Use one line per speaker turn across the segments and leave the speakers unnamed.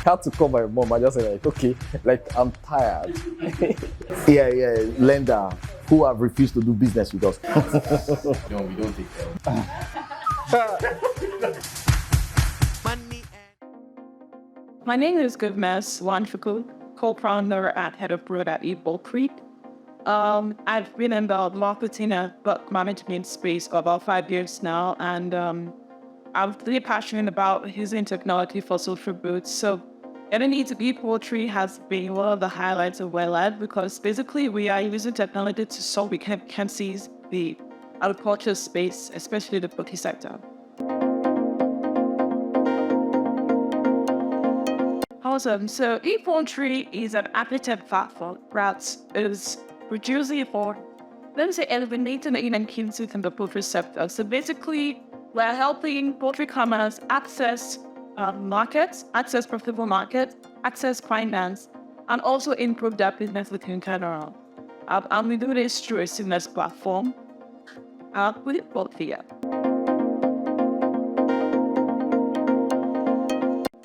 had to call my mom. I just said, like, okay, like, I'm tired. Yeah, lender who have refused to do business with us.
No, we don't take them.
My name is Goodness Wanchuku, co-founder and head of growth at ePoultry. I've been in the marketing and bulk management space for about 5 years now, and I'm really passionate about using technology for social good. So getting into ePoultry has been one of the highlights of my life, because basically we are using technology to solve vacancies in the agriculture space, especially the poultry sector. Awesome. So ePoultry is an applicant platform that is reducing for, let me say, eliminating the inequities in the poultry sector. So basically, we're helping poultry farmers access markets, access profitable markets, access finance, and also improve their business in general. And we do this through a seamless platform with poultry.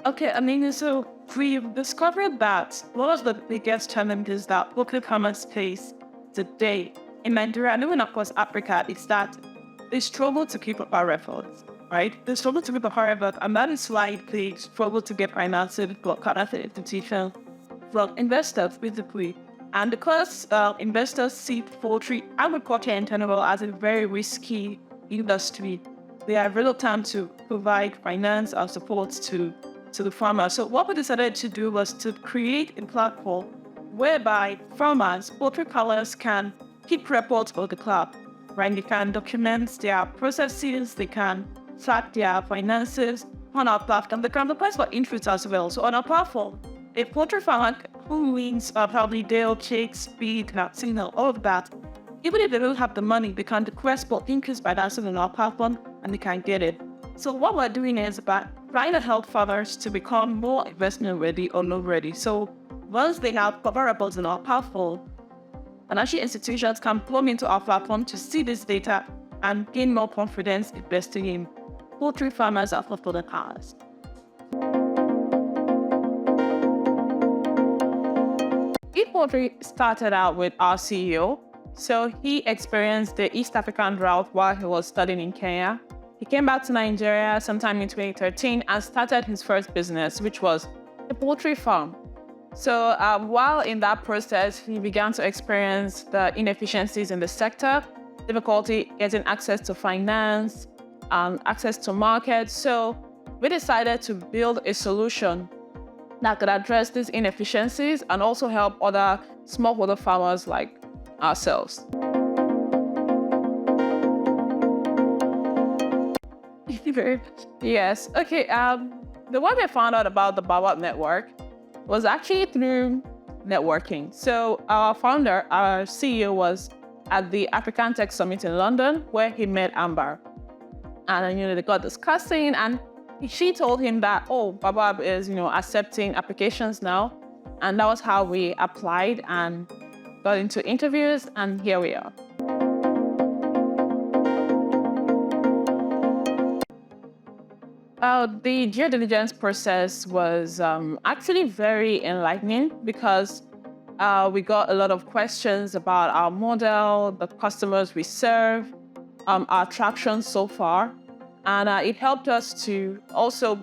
Okay, so we've discovered that one of the biggest challenges that poultry farmers face today in Nigeria, and even across Africa, is that they struggle to keep up our records, right? They struggle to keep up our records, and that is why they struggle to get financing from financial institutions, from investors, basically. And because investors see poultry agriculture in general as a very risky industry, they are reluctant to provide finance or support to the farmer. So what we decided to do was to create a platform whereby farmers, poultry farmers, can keep reports of the crop, right? They can document their processes, they can track their finances on our platform. They can request for interest as well. So on our platform, a poultry farmer who wins probably day, chicks, feed, signal, all of that, even if they don't have the money, they can request for increased financing on our platform and they can get it. So what we're doing is about trying to help farmers to become more investment ready or loan ready. So once they have comparables in our platform, financial institutions can plug into our platform to see this data and gain more confidence investing in poultry farmers and fulfilling cars. ePoultry started out with our CEO. So he experienced the East African drought while he was studying in Kenya. He came back to Nigeria sometime in 2013 and started his first business, which was a poultry farm. So while in that process, he began to experience the inefficiencies in the sector, difficulty getting access to finance, access to markets. So we decided to build a solution that could address these inefficiencies and also help other smallholder farmers like ourselves. Yes. Okay. The way I found out about the Baobab network was actually through networking. So our founder, our CEO, was at the African Tech Summit in London, where he met Amber. And they got discussing, and she told him that, oh, Baobab is accepting applications now. And that was how we applied and got into interviews, and here we are. The due diligence process was actually very enlightening, because we got a lot of questions about our model, the customers we serve, our traction so far. And it helped us to also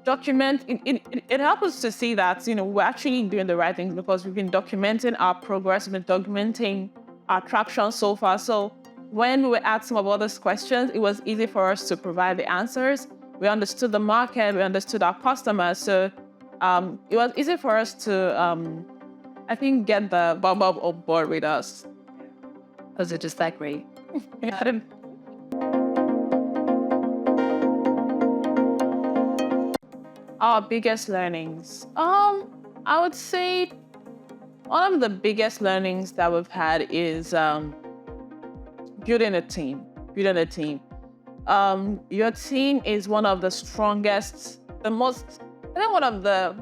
document, it helped us to see that, we're actually doing the right things, because we've been documenting our progress, we've been documenting our traction so far. So when we were asked some of all those questions, it was easy for us to provide the answers. We understood the market, we understood our customers. So it was easy for us to, I think, get the Baobab on board with us. Because it's just that great. Our biggest learnings. I would say one of the biggest learnings that we've had is building a team. Your team is one of the strongest, one of the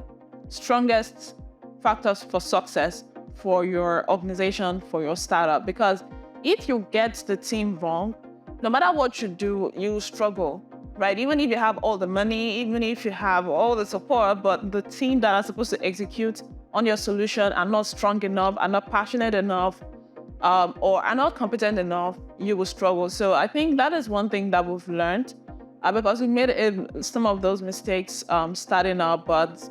strongest factors for success for your organization, for your startup. Because if you get the team wrong, no matter what you do, you struggle. right? Even if you have all the money, even if you have all the support, but the team that are supposed to execute on your solution are not strong enough, are not passionate enough, or are not competent enough, you will struggle. So I think that is one thing that we've learned, because we made some of those mistakes starting out, but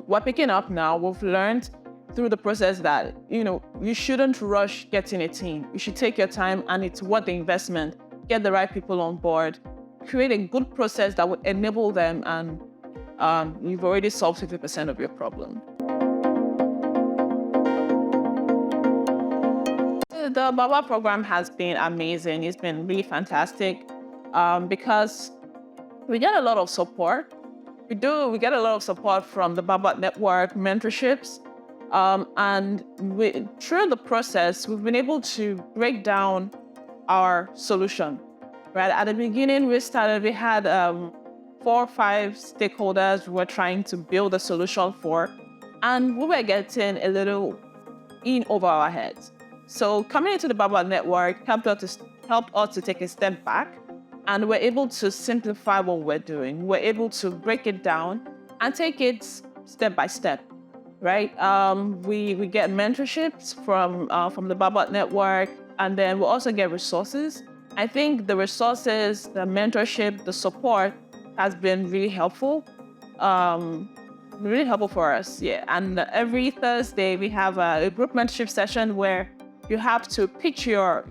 we're picking up now. We've learned through the process that, you shouldn't rush getting a team. You should take your time, and it's worth the investment. Get the right people on board, create a good process that will enable them, and you've already solved 50% of your problem. The Baba program has been amazing. It's been really fantastic because we get a lot of support. We get a lot of support from the Baba Network mentorships. And through the process, we've been able to break down our solution. Right at the beginning, we had 4 or 5 stakeholders we were trying to build a solution for, and we were getting a little in over our heads. So coming into the Baba Network helped us to take a step back, and we're able to simplify what we're doing. We're able to break it down and take it step by step. Right? We get mentorships from the Baba Network, and then we also get resources. I think the resources, the mentorship, the support has been really helpful. Really helpful for us, yeah. And every Thursday we have a group mentorship session where you have to pitch your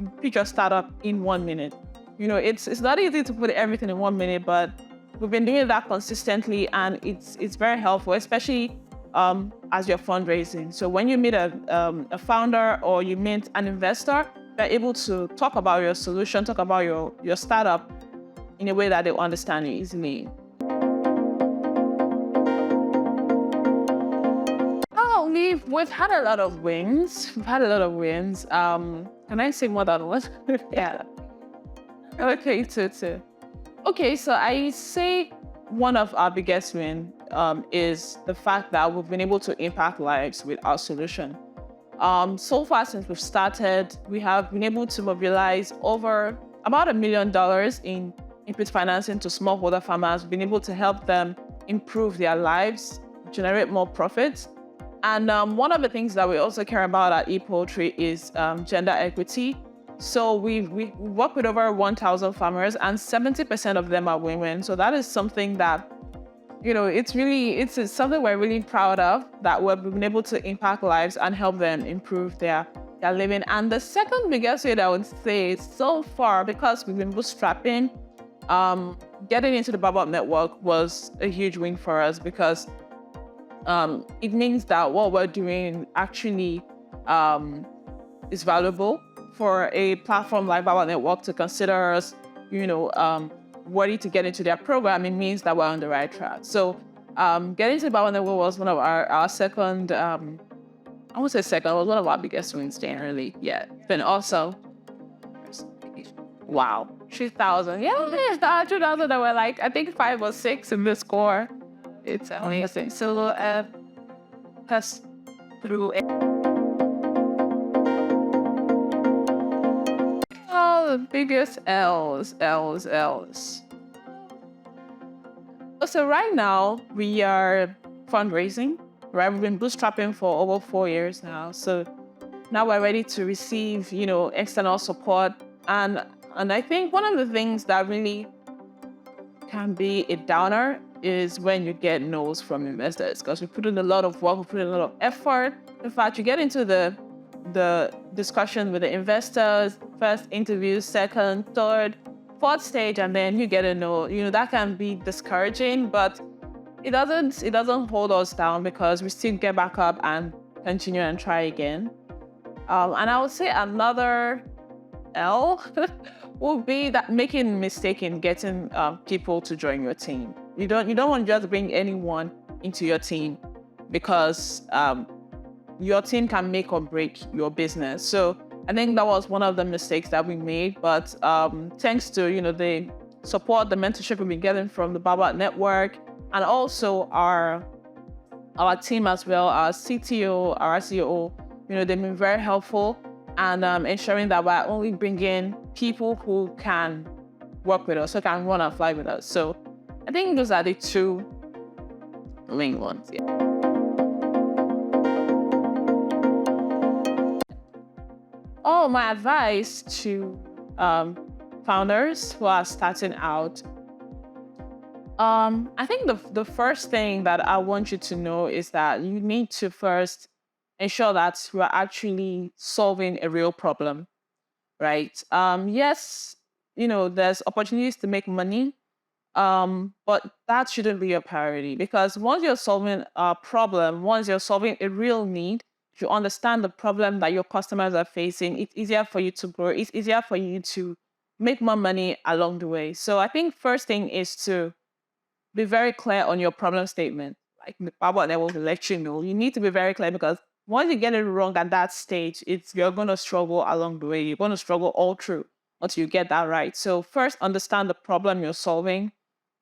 startup in 1 minute. It's not easy to put everything in 1 minute, but we've been doing that consistently, and it's very helpful, especially as you're fundraising. So when you meet a founder or you meet an investor, they're able to talk about your solution, talk about your startup in a way that they'll understand you easily. Oh, we've had a lot of wins. Can I say more than one? Yeah. Okay, two. Okay, so I say one of our biggest wins is the fact that we've been able to impact lives with our solution. So far since we've started, we have been able to mobilize over about $1 million in input financing to smallholder farmers. We've been able to help them improve their lives, generate more profits. And one of the things that we also care about at ePoultry is gender equity. So we work with over 1,000 farmers, and 70% of them are women. So that is something that, it's something we're really proud of, that we've been able to impact lives and help them improve their living. And the second biggest way that I would say so far, because we've been bootstrapping, getting into the Baba Network was a huge win for us, because it means that what we're doing actually is valuable for a platform like Baba Network to consider us, worthy to get into their program. It means that we're on the right track. So getting to the Baba Network was one of our second, I won't say second, it was one of our biggest wins generally. Yeah. Then also, wow, 3,000. Yeah, it's the 2,000 that were like, I think 5 or 6 in the score. It's amazing. So pass through it. Oh, the biggest L's. So right now we are fundraising, right? We've been bootstrapping for over 4 years now. So now we're ready to receive, external support. And I think one of the things that really can be a downer is when you get no's from investors, because we put in a lot of work, we put in a lot of effort. In fact, you get into the discussion with the investors, first interview, second, third, fourth stage, and then you get a no. That can be discouraging, but it doesn't hold us down, because we still get back up and continue and try again. And I would say another L will be that making a mistake in getting people to join your team. You don't want to just bring anyone into your team, because your team can make or break your business. So I think that was one of the mistakes that we made. But thanks to the support, the mentorship we've been getting from the Baba Network, and also our team as well, our CTO, our CEO, they've been very helpful, and ensuring that we're only bringing people who can work with us, who can run and fly with us. So I think those are the two main ones. Yeah. Oh, my advice to founders who are starting out. I think the first thing that I want you to know is that you need to first ensure that you are actually solving a real problem, right? Yes, there's opportunities to make money, but that shouldn't be your priority, because once you're solving a problem, once you're solving a real need, you understand the problem that your customers are facing, it's easier for you to grow. It's easier for you to make more money along the way. So I think first thing is to be very clear on your problem statement. Like the Bible that will let you know. You need to be very clear, because once you get it wrong at that stage, you're gonna struggle along the way. You're gonna struggle all through until you get that right. So first understand the problem you're solving,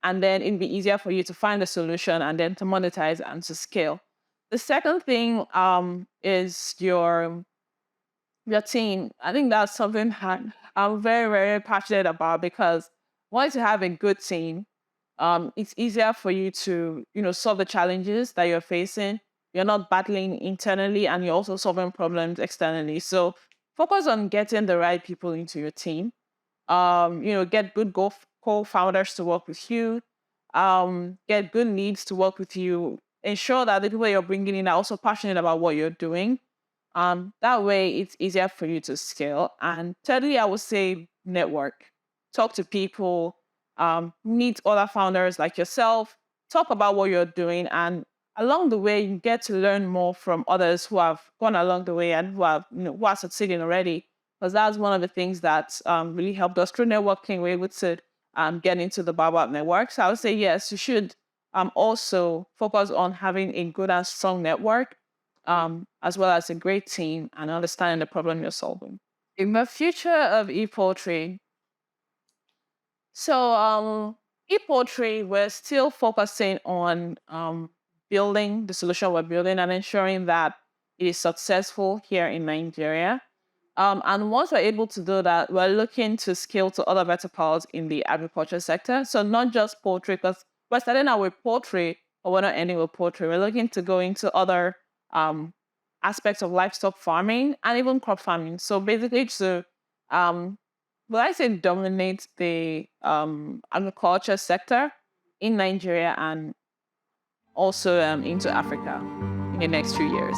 and then it'll be easier for you to find a solution and then to monetize and to scale. The second thing is your team. I think that's something that I'm very, very passionate about, because once you have a good team, it's easier for you to, solve the challenges that you're facing. You're not battling internally, and you're also solving problems externally. So focus on getting the right people into your team. Get good co-founders to work with you. Get good leads to work with you. Ensure that the people you're bringing in are also passionate about what you're doing. That way, it's easier for you to scale. And thirdly, I would say network. Talk to people, meet other founders like yourself, talk about what you're doing, and along the way, you get to learn more from others who have gone along the way and who are succeeding already. Because that's one of the things that really helped us through networking. We're able to get into the Baobab network. So I would say yes, you should also focus on having a good and strong network, as well as a great team and understanding the problem you're solving. In the future of ePoultry, so ePoultry, we're still focusing on building the solution we're building and ensuring that it is successful here in Nigeria. And once we're able to do that, we're looking to scale to other verticals in the agriculture sector. So not just poultry, because we're starting out with poultry, but we're not ending with poultry. We're looking to go into other aspects of livestock farming and even crop farming. So basically to, well, I say dominate the agriculture sector in Nigeria and also into Africa in the next few years.